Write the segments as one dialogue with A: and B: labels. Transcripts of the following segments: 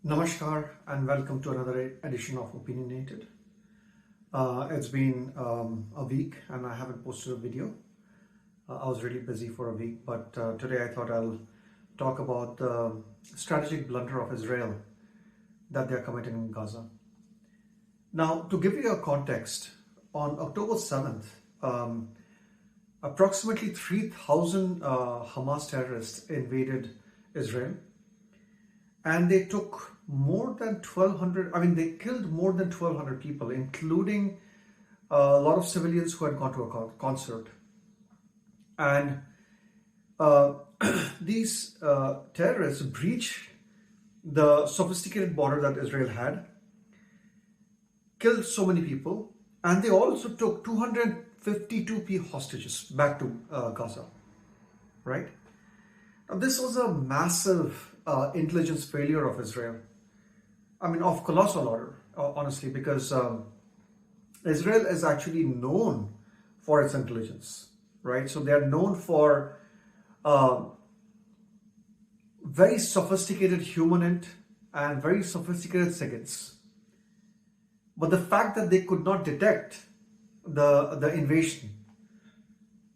A: Namaskar and welcome to another edition of Opinionated. It's been a week and I haven't posted a video. I was really busy for a week, but today I thought I'll talk about the strategic blunder of Israel that they're committing in Gaza. Now, to give you a context, on October 7th, approximately 3,000 Hamas terrorists invaded Israel. And they took more than 1,200, they killed more than 1,200 people, including a lot of civilians who had gone to a concert. And these terrorists breached the sophisticated border that Israel had, killed so many people, and they also took 252 hostages back to Gaza, right? Now, this was a massive intelligence failure of Israel. Of colossal order, honestly, because Israel is actually known for its intelligence, right? So they are known for very sophisticated human and very sophisticated SIGINTs. But the fact that they could not detect the invasion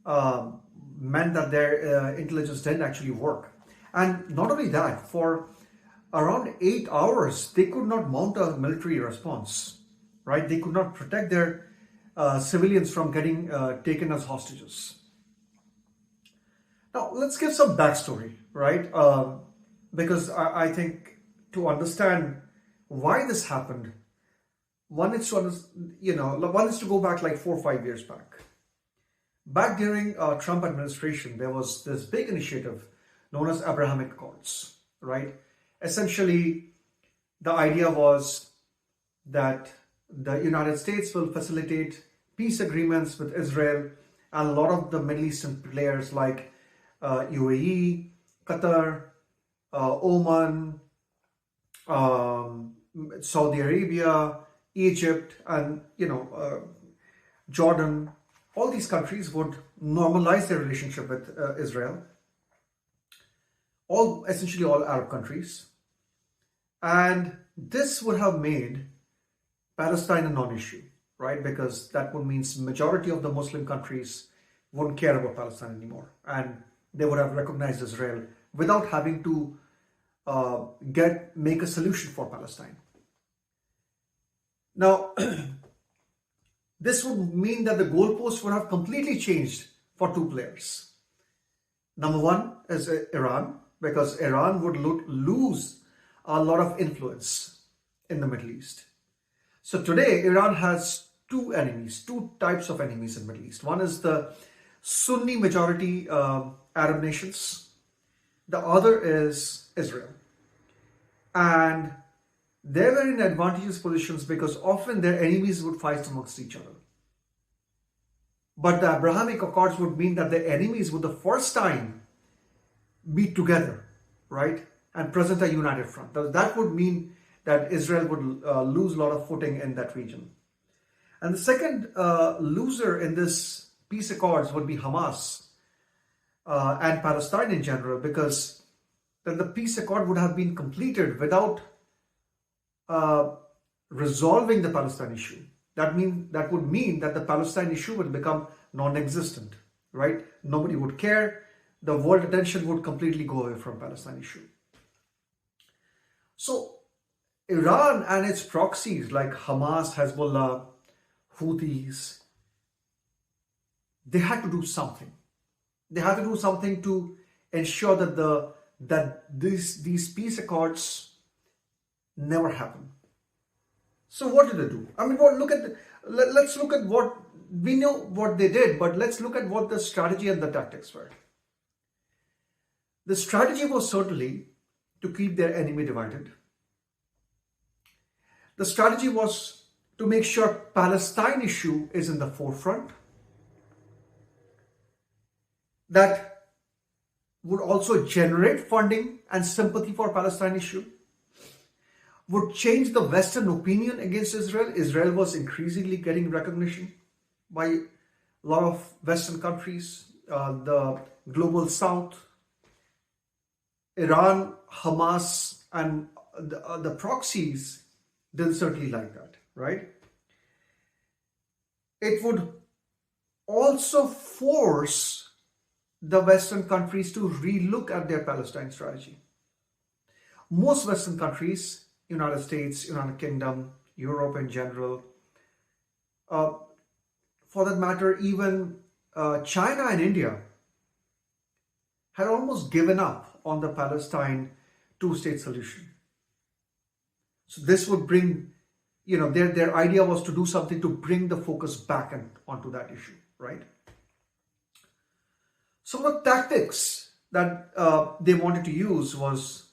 A: meant that their intelligence didn't actually work. And not only that, for around 8 hours, they could not mount a military response, right? They could not protect their civilians from getting taken as hostages. Now, let's give some backstory, right? Because I think to understand why this happened, one is to go back like 4 or 5 years back. Back during Trump administration, there was this big initiative known as Abrahamic Accords, right? Essentially, the idea was that the United States will facilitate peace agreements with Israel and a lot of the Middle Eastern players like UAE, Qatar, Oman, Saudi Arabia, Egypt, and Jordan. All these countries would normalize their relationship with Israel. Essentially all Arab countries, and this would have made Palestine a non-issue, right? Because that would mean majority of the Muslim countries wouldn't care about Palestine anymore, and they would have recognized Israel without having to make a solution for Palestine. Now, this would mean that the goalposts would have completely changed for two players. Number one is Iran, because Iran would lose a lot of influence in the Middle East. So today, Iran has two types of enemies in the Middle East. One is the Sunni majority Arab nations. The other is Israel. And they were in advantageous positions because often their enemies would fight amongst each other. But the Abrahamic Accords would mean that the enemies would the first time be together, right? And present a united front. That would mean that Israel would lose a lot of footing in that region. And the second loser in this peace accords would be Hamas and Palestine in general, because then the peace accord would have been completed without resolving the Palestine issue. That would mean that the Palestine issue would become non-existent, right? Nobody would care. The world attention would completely go away from Palestine issue. So Iran and its proxies like Hamas, Hezbollah, Houthis, they had to do something. They had to do something to ensure that these peace accords never happen. So what did they do? Let's look at what we know what they did, but let's look at what the strategy and the tactics were. The strategy was certainly to keep their enemy divided. The strategy was to make sure Palestine issue is in the forefront. That would also generate funding and sympathy for Palestine issue. Would change the Western opinion against Israel. Israel was increasingly getting recognition by a lot of Western countries, the global South, Iran, Hamas, and the proxies, they'll certainly like that, right? It would also force the Western countries to relook at their Palestine strategy. Most Western countries, United States, United Kingdom, Europe in general, uh, for that matter, even China and India had almost given up on the Palestine two-state solution. So this would bring, their idea was to do something to bring the focus back onto that issue, right? Some of the tactics that they wanted to use was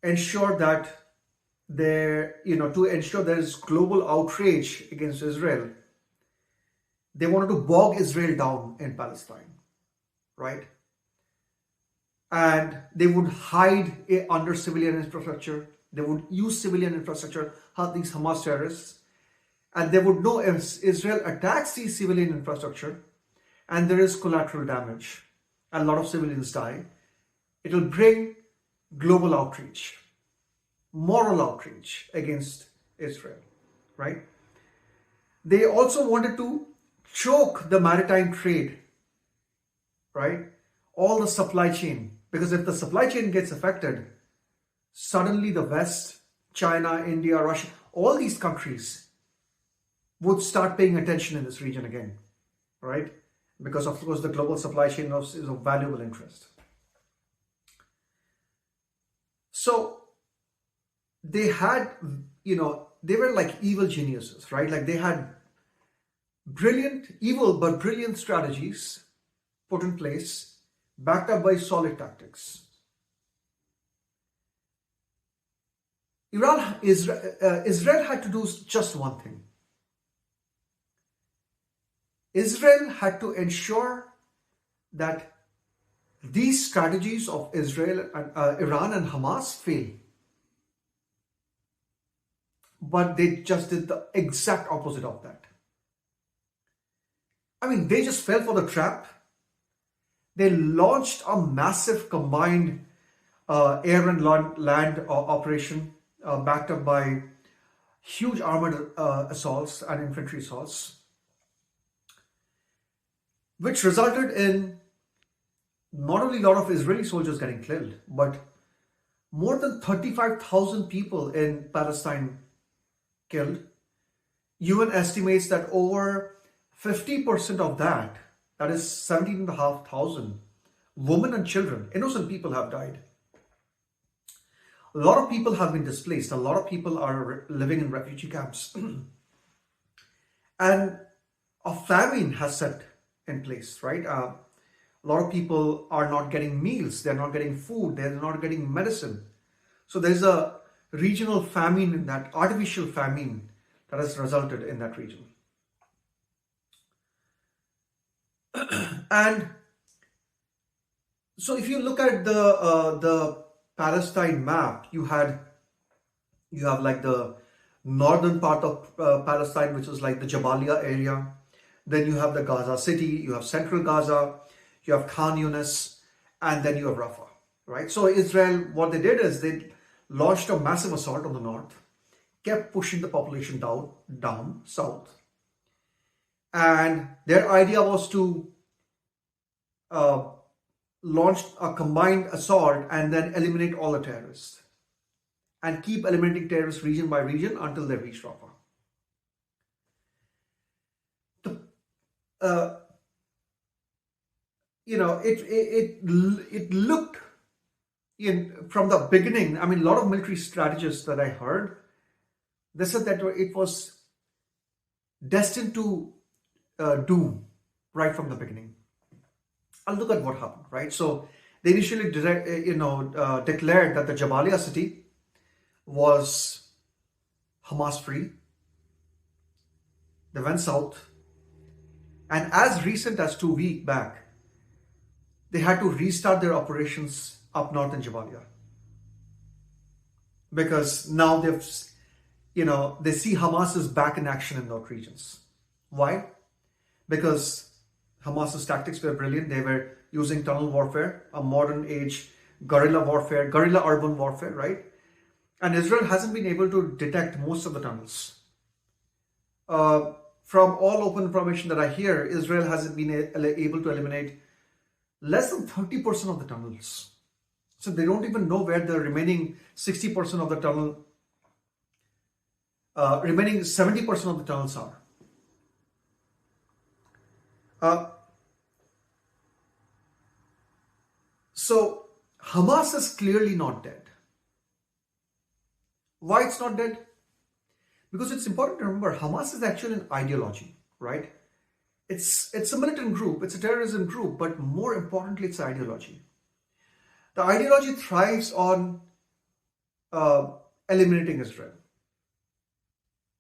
A: ensure that to ensure there is global outrage against Israel. They wanted to bog Israel down in Palestine, right? And they would hide under civilian infrastructure. They would use civilian infrastructure, these Hamas terrorists, and they would know if Israel attacks these civilian infrastructure and there is collateral damage, a lot of civilians die, it will bring global outrage, moral outrage against Israel, right? They also wanted to choke the maritime trade, right? All the supply chain, because if the supply chain gets affected, suddenly the West, China, India, Russia, all these countries would start paying attention in this region again, right? Because of course the global supply chain is of valuable interest. So they had, they were like evil geniuses, right? Like they had evil but brilliant strategies put in place, backed up by solid tactics. Israel had to do just one thing. Israel had to ensure that these strategies of Israel and Iran and Hamas fail. But they just did the exact opposite of that. I mean, they just fell for the trap. They launched a massive combined air and land operation backed up by huge armored assaults and infantry assaults, which resulted in not only a lot of Israeli soldiers getting killed, but more than 35,000 people in Palestine killed. UN estimates that over 50% of that is 17,500 women and children, innocent people have died. A lot of people have been displaced. A lot of people are living in refugee camps. And a famine has set in place, right? A lot of people are not getting meals. They're not getting food. They're not getting medicine. So there's a regional famine, in that artificial famine that has resulted in that region. And so if you look at the Palestine map, you have like the northern part of Palestine, which is like the Jabalia area. Then you have the Gaza city, you have central Gaza, you have Khan Yunis, and then you have Rafah, right? So Israel, what they did is they launched a massive assault on the north, kept pushing the population down south. And their idea was to launch a combined assault and then eliminate all the terrorists. And keep eliminating terrorists region by region until they reach Rafah. It looked from the beginning. I mean, a lot of military strategists that I heard, they said that it was destined to doom right from the beginning. And look at what happened, right? So they initially declared that the Jabalia city was Hamas free. They went south. And as recent as 2 weeks back, they had to restart their operations up north in Jabalia. Because now they see Hamas is back in action in those regions. Why? Because Hamas's tactics were brilliant. They were using tunnel warfare, a modern age guerrilla warfare, guerrilla urban warfare, right? And Israel hasn't been able to detect most of the tunnels. From all open information that I hear, Israel hasn't been able to eliminate less than 30% of the tunnels. So they don't even know where the remaining 60% of the tunnel, remaining 70% of the tunnels are. So Hamas is clearly not dead. Why it's not dead? Because it's important to remember Hamas is actually an ideology, right? It's a militant group, it's a terrorism group, but more importantly, it's an ideology. The ideology thrives on eliminating Israel.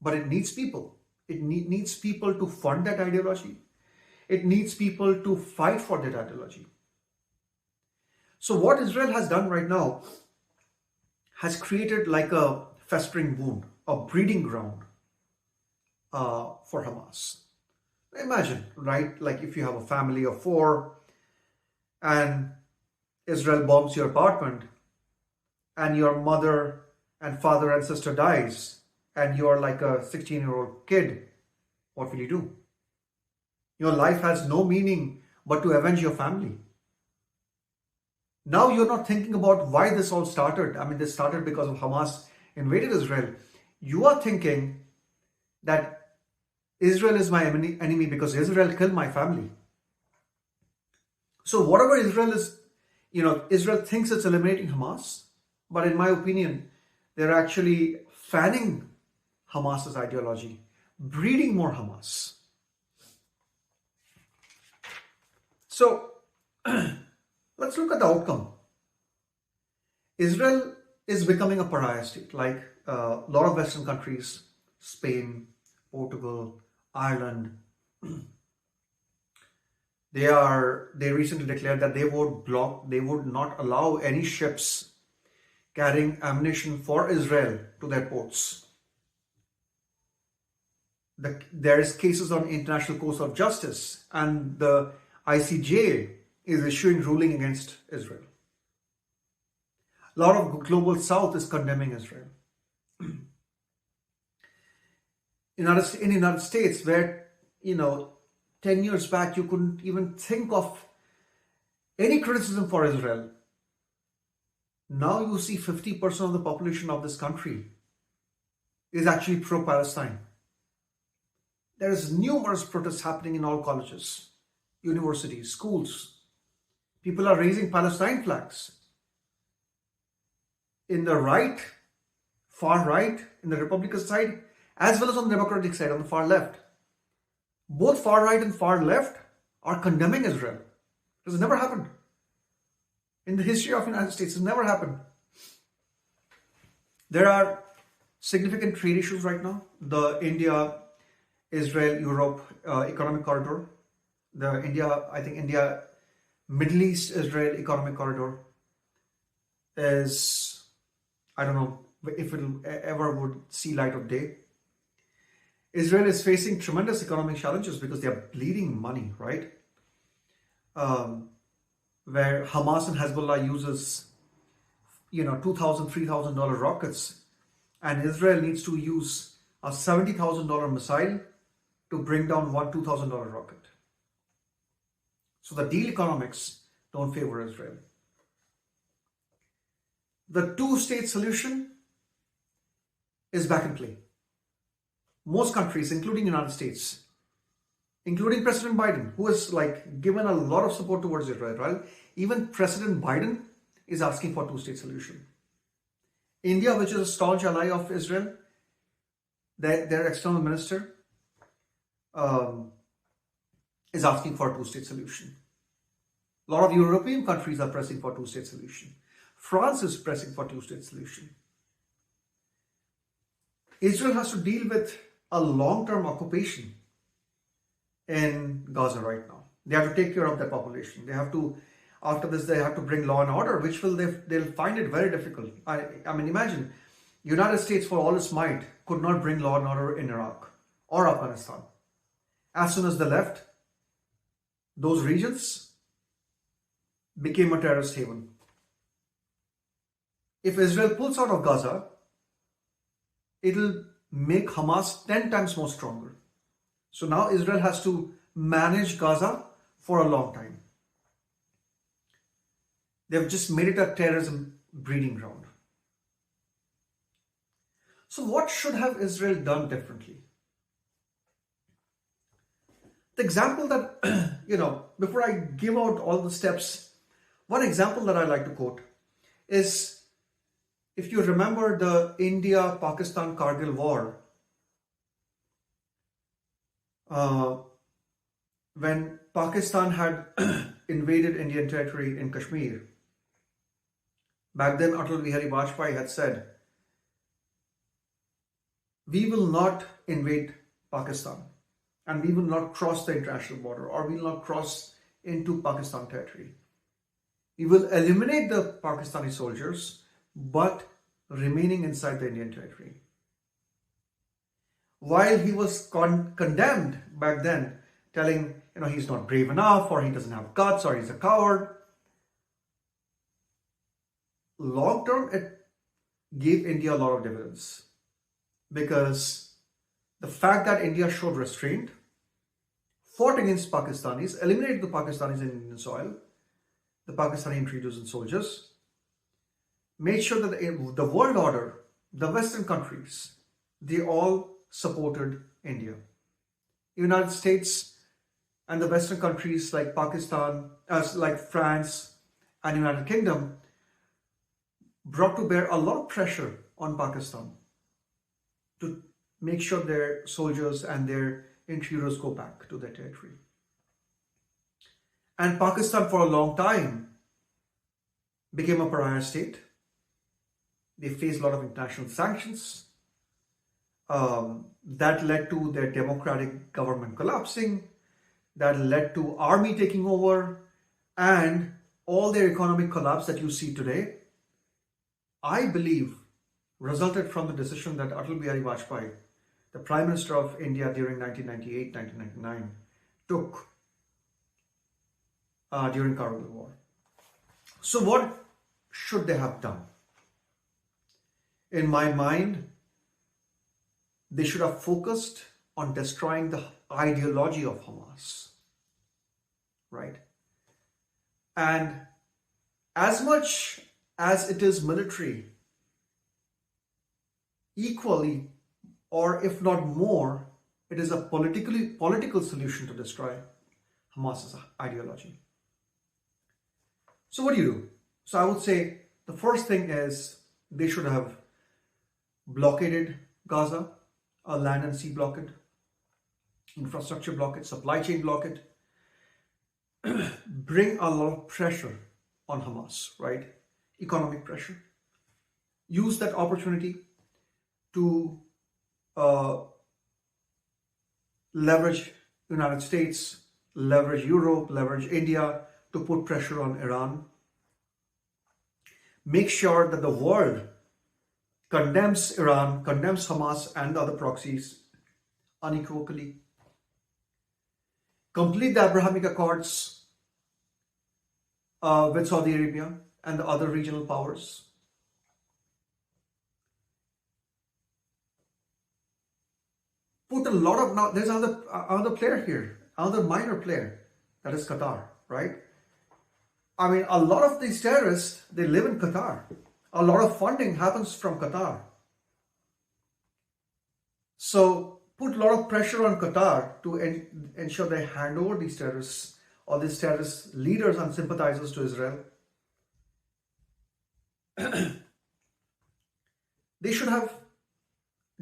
A: But it needs people. It needs people to fund that ideology. It needs people to fight for that ideology. So what Israel has done right now has created like a festering wound, a breeding ground for Hamas. Imagine, right? Like if you have a family of 4 and Israel bombs your apartment and your mother and father and sister dies and you're like a 16-year-old kid, what will you do? Your life has no meaning but to avenge your family. Now you're not thinking about why this all started. I mean, this started because of Hamas invaded Israel. You are thinking that Israel is my enemy because Israel killed my family. So whatever Israel is, Israel thinks it's eliminating Hamas, but in my opinion, they're actually fanning Hamas's ideology, breeding more Hamas. So let's look at the outcome. Israel is becoming a pariah state, like a lot of Western countries, Spain, Portugal, Ireland. They recently declared that they would not allow any ships carrying ammunition for Israel to their ports. There is cases on International Court of Justice, and the ICJ is issuing ruling against Israel. A lot of global South is condemning Israel. In the United States, where 10 years back you couldn't even think of any criticism for Israel, now you see 50% of the population of this country is actually pro-Palestine. There is numerous protests happening in all colleges, universities, schools. People are raising Palestine flags. In the right, far right, in the Republican side, as well as on the Democratic side, on the far left. Both far right and far left are condemning Israel. This has never happened. In the history of the United States, it's never happened. There are significant trade issues right now. The India, Israel, Europe economic corridor. The India, Middle East, Israel economic corridor is, I don't know if it ever would see light of day. Israel is facing tremendous economic challenges because they are bleeding money, right? Where Hamas and Hezbollah uses, $2,000, $3,000 rockets, and Israel needs to use a $70,000 missile to bring down one $2,000 rocket. So the deal economics don't favor Israel. The two-state solution is back in play. Most countries, including the United States, including President Biden, who has given a lot of support towards Israel, right? Even President Biden is asking for a two-state solution. India, which is a staunch ally of Israel, their external minister is asking for a two-state solution. A lot of European countries are pressing for a two-state solution. France is pressing for a two-state solution. Israel has to deal with a long-term occupation in Gaza right now. They have to take care of their population. They have to, after this, they have to bring law and order, which they'll find it very difficult. I mean, imagine, United States, for all its might, could not bring law and order in Iraq or Afghanistan. As soon as they left, those regions became a terrorist haven. If Israel pulls out of Gaza, it'll make Hamas 10 times more stronger. So now Israel has to manage Gaza for a long time. They've just made it a terrorism breeding ground. So what should have Israel done differently? The example that, before I give out all the steps, one example that I like to quote is, if you remember the India-Pakistan Kargil war, when Pakistan had invaded Indian territory in Kashmir, back then Atal Bihari Vajpayee had said, we will not invade Pakistan and we will not cross the international border, or we will not cross into Pakistan territory. We will eliminate the Pakistani soldiers, but remaining inside the Indian territory. While he was condemned back then, telling, he's not brave enough, or he doesn't have guts, or he's a coward, long term, it gave India a lot of dividends. Because the fact that India showed restraint, fought against Pakistanis, eliminated the Pakistanis in Indian soil, the Pakistani intruders and soldiers, made sure that the world order, the Western countries, they all supported India. United States and the Western countries like Pakistan, like France and United Kingdom, brought to bear a lot of pressure on Pakistan to make sure their soldiers and their intruders go back to their territory. And Pakistan for a long time became a pariah state. They faced a lot of international sanctions. That led to their democratic government collapsing. That led to army taking over, and all their economic collapse that you see today, I believe, resulted from the decision that Atal Bihari Vajpayee, the Prime Minister of India during 1998-1999, took during Kargil War. So what should they have done? In my mind, they should have focused on destroying the ideology of Hamas, right? And as much as it is military, equally, or if not more, it is a political solution to destroy Hamas's ideology. So what do you do? So I would say the first thing is they should have blockaded Gaza, a land and sea blockade, infrastructure blockade, supply chain blockade, bring a lot of pressure on Hamas, right? Economic pressure. Use that opportunity to leverage United States, leverage Europe, leverage India to put pressure on Iran. Make sure that the world condemns Iran, condemns Hamas and the other proxies unequivocally. Complete the Abrahamic Accords with Saudi Arabia and the other regional powers. Put a lot of, now there's another player here, another minor player, that is Qatar, right? I mean, a lot of these terrorists, they live in Qatar. A lot of funding happens from Qatar. So put a lot of pressure on Qatar to ensure they hand over these terrorists or these terrorist leaders and sympathizers to Israel. They should have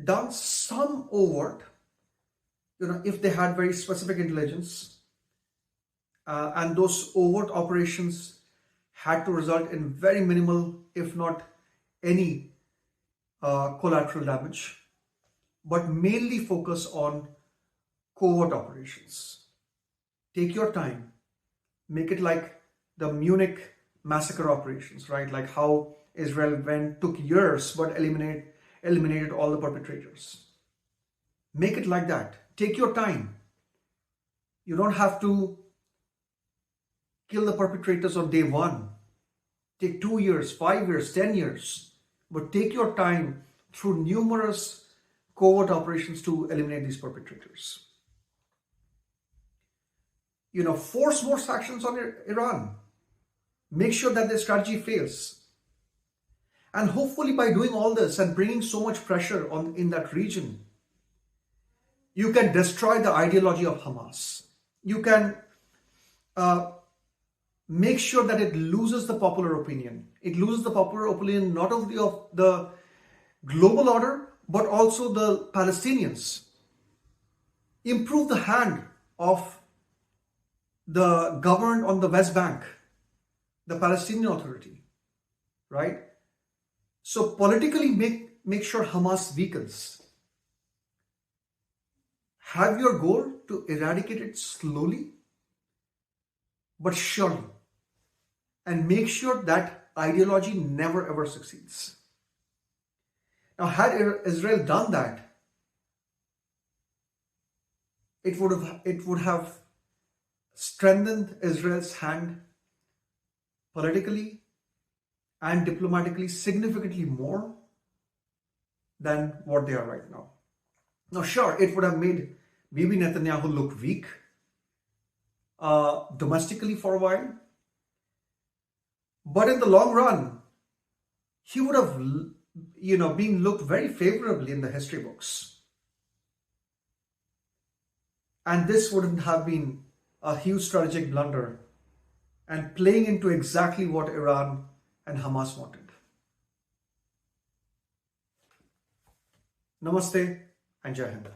A: done some overt, if they had very specific intelligence, and those overt operations had to result in very minimal, if not any, collateral damage, but mainly focus on covert operations. Take your time, make it like the Munich massacre operations, right? Like how Israel took years but eliminated all the perpetrators. Make it like that. Take your time. You don't have to kill the perpetrators on day one. Take 2 years, 5 years, 10 years. but take your time through numerous covert operations to eliminate these perpetrators. Force more sanctions on Iran. Make sure that their strategy fails. And hopefully by doing all this and bringing so much pressure in that region, you can destroy the ideology of Hamas. You can make sure that it loses the popular opinion. It loses the popular opinion not only of the global order, but also the Palestinians. Improve the hand of the government on the West Bank, the Palestinian Authority, right? So politically make sure Hamas weakens. Have your goal to eradicate it slowly, but surely. And make sure that ideology never ever succeeds. Now, had Israel done that, it would have strengthened Israel's hand politically and diplomatically significantly more than what they are right now. Now, sure, it would have made Bibi Netanyahu look weak domestically for a while, but in the long run, he would have, been looked very favorably in the history books. And this wouldn't have been a huge strategic blunder and playing into exactly what Iran and Hamas wanted. Namaste and Jai Hind.